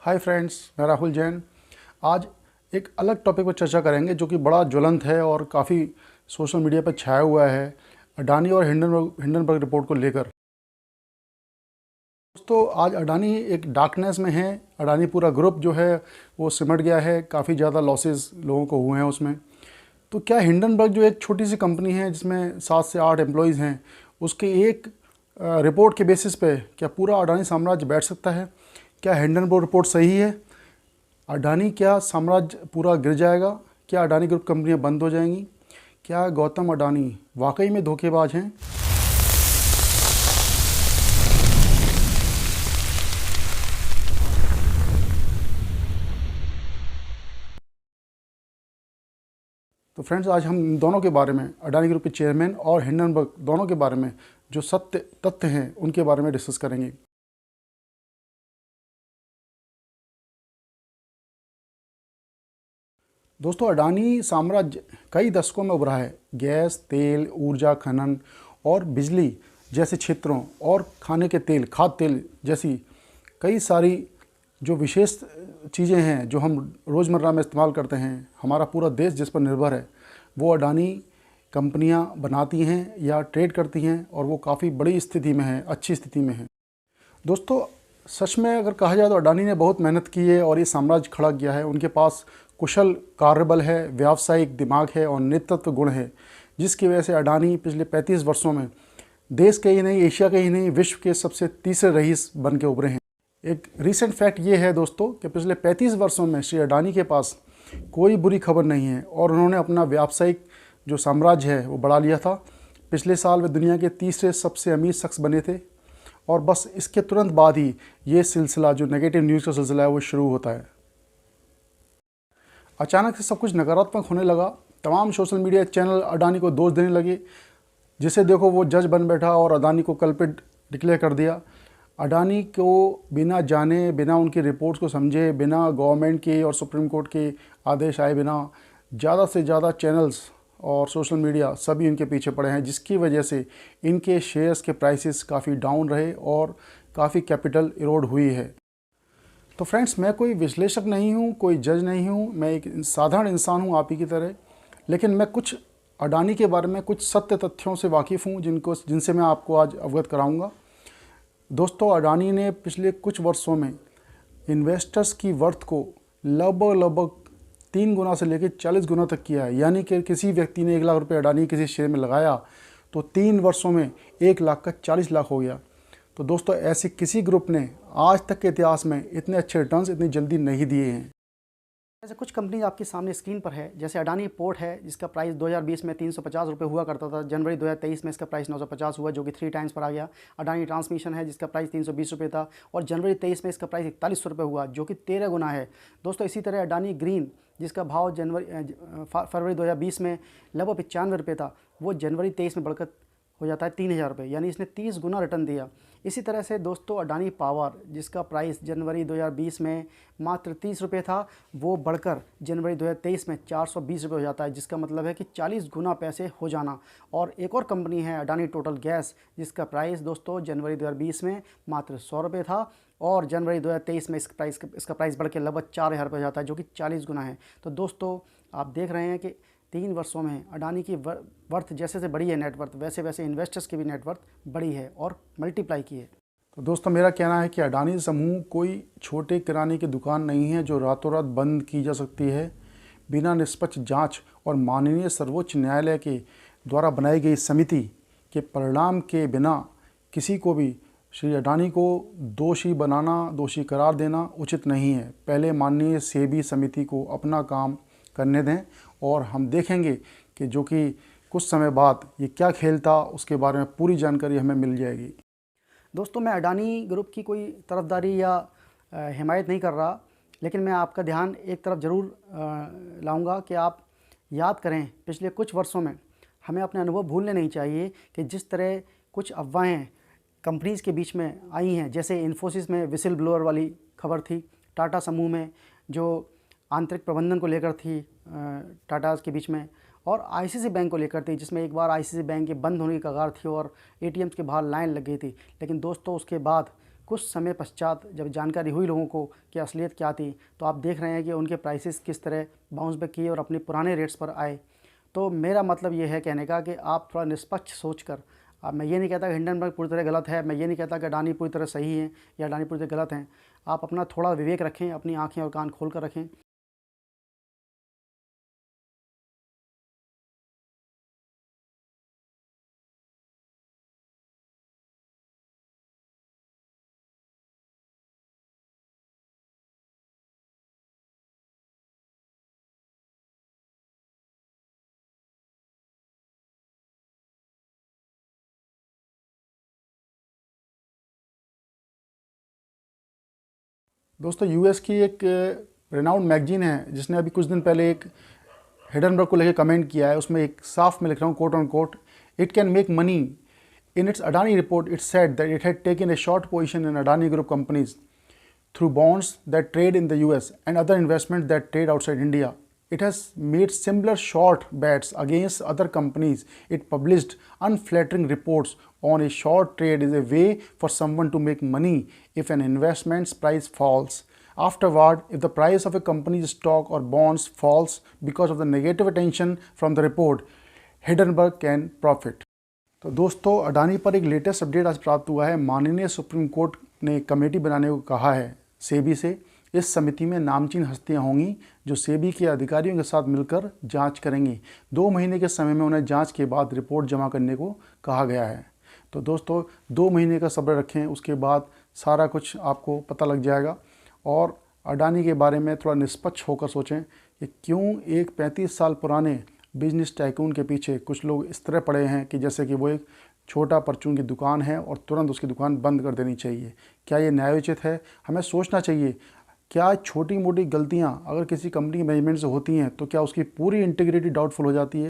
Hi friends, मैं राहुल जैन। आज एक अलग टॉपिक पर चर्चा करेंगे जो कि बड़ा ज्वलंत है और काफ़ी सोशल मीडिया पर छाया हुआ है, अडानी और हिंडनबर्ग रिपोर्ट को लेकर। दोस्तों, आज अडानी एक डार्कनेस में है। अडानी पूरा ग्रुप जो है वो सिमट गया है, काफ़ी ज़्यादा लॉसेस लोगों को हुए हैं उसमें। तो क्या हिंडनबर्ग जो एक छोटी सी कंपनी है जिसमें 7 से 8 एम्प्लॉयज़ हैं, उसके एक रिपोर्ट के बेसिस पे क्या पूरा अडानी साम्राज्य बैठ सकता है? क्या हिंडनबर्ग रिपोर्ट सही है? अडानी क्या साम्राज्य पूरा गिर जाएगा? क्या अडानी ग्रुप कंपनियां बंद हो जाएंगी? क्या गौतम अडानी वाकई में धोखेबाज हैं? तो फ्रेंड्स, आज हम इन दोनों के बारे में, अडानी ग्रुप के चेयरमैन और हिंडनबर्ग दोनों के बारे में जो सत्य तथ्य हैं उनके बारे में डिस्कस करेंगे। दोस्तों, अडानी साम्राज्य कई दशकों में उभरा है। गैस, तेल, ऊर्जा खनन और बिजली जैसे क्षेत्रों और खाने के तेल, खाद्य तेल जैसी कई सारी जो विशेष चीज़ें हैं जो हम रोज़मर्रा में इस्तेमाल करते हैं, हमारा पूरा देश जिस पर निर्भर है, वो अडानी कंपनियां बनाती हैं या ट्रेड करती हैं, और वो काफ़ी बड़ी स्थिति में है, अच्छी स्थिति में है। दोस्तों, सच में अगर कहा जाए तो अडानी ने बहुत मेहनत की है और ये साम्राज्य खड़ा किया है। उनके पास कुशल कार्यबल है, व्यावसायिक दिमाग है और नेतृत्व गुण है, जिसकी वजह से अडानी पिछले 35 वर्षों में देश के ही नहीं, एशिया के ही नहीं, विश्व के सबसे तीसरे रईस बन के उभरे हैं। एक रीसेंट फैक्ट ये है दोस्तों कि पिछले 35 वर्षों में श्री अडानी के पास कोई बुरी खबर नहीं है और उन्होंने अपना व्यावसायिक जो साम्राज्य है वो बढ़ा लिया था। पिछले साल वे दुनिया के तीसरे सबसे अमीर शख्स बने थे, और बस इसके तुरंत बाद ही ये सिलसिला, जो नेगेटिव न्यूज़ का सिलसिला है, वो शुरू होता है। अचानक से सब कुछ नकारात्मक होने लगा। तमाम सोशल मीडिया चैनल अडानी को दोष देने लगे। जिसे देखो वो जज बन बैठा और अडानी को कल्प्रिट डिक्लेयर कर दिया। अडानी को बिना जाने, बिना उनकी रिपोर्ट्स को समझे, बिना गवर्नमेंट के और सुप्रीम कोर्ट के आदेश आए बिना ज़्यादा से ज़्यादा चैनल्स और सोशल मीडिया सभी इनके पीछे पड़े हैं, जिसकी वजह से इनके शेयर्स के प्राइसेस काफ़ी डाउन रहे और काफ़ी कैपिटल इरोड हुई है। तो फ्रेंड्स, मैं कोई विश्लेषक नहीं हूँ, कोई जज नहीं हूँ, मैं एक साधारण इंसान हूँ आप ही की तरह। लेकिन मैं कुछ अडानी के बारे में कुछ सत्य तथ्यों से वाकिफ़ हूँ जिनसे मैं आपको आज अवगत कराऊँगा। दोस्तों, अडानी ने पिछले कुछ वर्षों में इन्वेस्टर्स की वर्थ को लगभग 3 गुना से लेकर 40 गुना तक किया है। यानी कि किसी व्यक्ति ने 1 लाख रुपए अडानी किसी शेयर में लगाया तो 3 वर्षों में 1 लाख का 40 लाख हो गया। तो दोस्तों, ऐसे किसी ग्रुप ने आज तक के इतिहास में इतने अच्छे रिटर्न्स इतनी जल्दी नहीं दिए हैं। जैसे कुछ कंपनी आपके सामने स्क्रीन पर है, जैसे अडानी पोर्ट है, जिसका प्राइस 2020 में 350 रुपये हुआ करता था। जनवरी 2023 में इसका प्राइस 950 हुआ, जो कि 3 टाइम्स पर आ गया। अडानी ट्रांसमिशन है, जिसका प्राइस 320 रुपये था, और जनवरी 23 में इसका प्राइस 41 रुपये हुआ, जो कि 13 गुना है। दोस्तों, इसी तरह अडानी ग्रीन, जिसका भाव फरवरी 2020 में लगभग 95 रुपये था, वो जनवरी 23 में बढ़कर हो जाता है 3000 रुपये, यानी इसने 30 गुना रिटर्न दिया। इसी तरह से दोस्तों, अडानी पावर, जिसका प्राइस जनवरी 2020 में मात्र 30 रुपये था, वो बढ़कर जनवरी 2023 में 420 रुपये हो जाता है, जिसका मतलब है कि 40 गुना पैसे हो जाना। और एक और कंपनी है अडानी टोटल गैस, जिसका प्राइस दोस्तों जनवरी 2020 में मात्र 100 रुपये था, और जनवरी 2023 में इसका प्राइस बढ़ के लगभग 4000 रुपये हो जाता है, जो कि 40 गुना है। तो दोस्तों, आप देख रहे हैं कि 3 वर्षों में अडानी की वर्थ जैसे जैसे बढ़ी है, नेटवर्थ, वैसे वैसे इन्वेस्टर्स की भी नेटवर्थ बढ़ी है और मल्टीप्लाई की है। तो दोस्तों, मेरा कहना है कि अडानी समूह कोई छोटे किराने की दुकान नहीं है जो रातों रात बंद की जा सकती है। बिना निष्पक्ष जांच और माननीय सर्वोच्च न्यायालय के द्वारा बनाई गई समिति के परिणाम के बिना किसी को भी श्री अडानी को दोषी बनाना, दोषी करार देना उचित नहीं है। पहले माननीय सेबी समिति को अपना काम करने दें, और हम देखेंगे कि जो कि कुछ समय बाद ये क्या खेल था, उसके बारे में पूरी जानकारी हमें मिल जाएगी। दोस्तों, मैं अडानी ग्रुप की कोई तरफदारी या हिमायत नहीं कर रहा, लेकिन मैं आपका ध्यान एक तरफ ज़रूर लाऊंगा कि आप याद करें, पिछले कुछ वर्षों में हमें अपने अनुभव भूलने नहीं चाहिए कि जिस तरह कुछ अफवाहें कंपनीज़ के बीच में आई हैं, जैसे इन्फोसिस में विसिल ब्लोअर वाली खबर थी, टाटा समूह में जो आंतरिक प्रबंधन को लेकर थी टाटाज के बीच में, और आईसीसी बैंक को लेकर थी, जिसमें एक बार आईसीसी बैंक के बंद होने की कगार थी और एटीएम्स के बाहर लाइन लग गई थी। लेकिन दोस्तों, उसके बाद कुछ समय पश्चात जब जानकारी हुई लोगों को कि असलियत क्या थी, तो आप देख रहे हैं कि उनके प्राइसेस किस तरह बाउंस बैक किए और अपने पुराने रेट्स पर आए। तो मेरा मतलब ये है कहने का कि आप थोड़ा निष्पक्ष सोचकर, अब मैं ये नहीं कहता कि हिंडनबर्ग पूरी तरह गलत है, मैं ये नहीं कहता कि अडानी पूरी तरह सही है या अडानी पूरी तरह गलत हैं। आप अपना थोड़ा विवेक रखें, अपनी आँखें और कान खोल कर रखें। दोस्तों, यूएस की एक रेनाउंड मैगजीन है जिसने अभी कुछ दिन पहले एक हिडनबर्ग को लेकर कमेंट किया है। उसमें एक साफ मैं लिख रहा हूँ, quote on quote, it can make money. In its Adani report it said that it had taken a short position in Adani group companies through bonds that trade in the US and other investments that trade outside India. It has made similar short bets against other companies. It published unflattering reports on a short trade is a way for someone to make money if an investment's price falls. Afterward, if the price of a company's stock or bonds falls because of the negative attention from the report, Hindenburg can profit. तो दोस्तों, अडानी पर एक latest update आज प्राप्त हुआ है। माननीय supreme court ने कमेटी बनाने को कहा है सेबी से। इस समिति में नामचीन हस्तियां होंगी जो सेबी के अधिकारियों के साथ मिलकर जांच करेंगी। 2 महीने के समय में उन्हें जांच के बाद रिपोर्ट जमा करने को कहा गया है। तो दोस्तों, 2 महीने का सब्र रखें, उसके बाद सारा कुछ आपको पता लग जाएगा। और अडानी के बारे में थोड़ा निष्पक्ष होकर सोचें कि क्यों एक 35 साल पुराने बिजनेस टाइकून के पीछे कुछ लोग इस तरह पड़े हैं कि जैसे कि वो एक छोटा परचून की दुकान है और तुरंत उसकी दुकान बंद कर देनी चाहिए। क्या ये न्यायोचित है? हमें सोचना चाहिए, क्या छोटी मोटी गलतियां अगर किसी कंपनी के मैनेजमेंट से होती हैं तो क्या उसकी पूरी इंटीग्रिटी डाउटफुल हो जाती है?